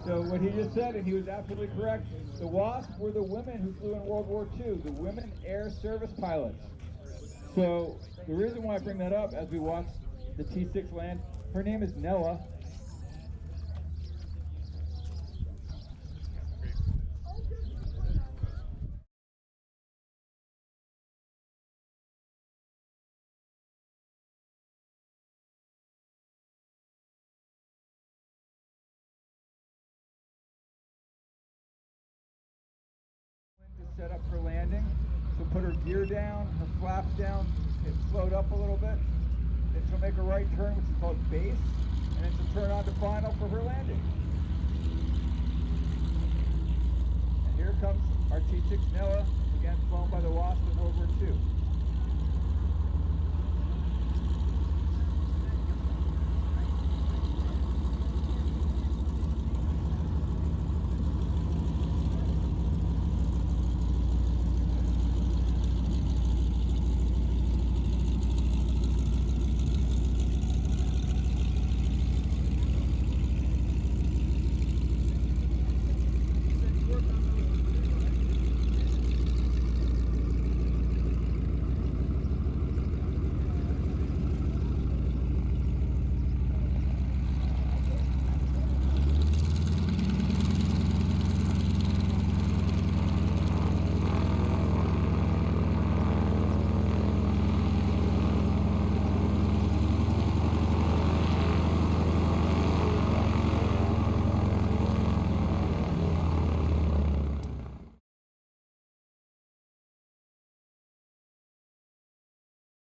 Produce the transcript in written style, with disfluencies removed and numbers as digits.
So what he just said, and he was absolutely correct, the WASP were the women who flew in World War II, the women air service pilots. So the reason why I bring that up as we watch the T-6 land, her name is Nella. To set up for landing, she'll put her gear down, her flaps down, and float up a little bit. Then she'll make a right turn, which is called base, and then she'll turn on to final for her landing. And here comes our T-6 Nella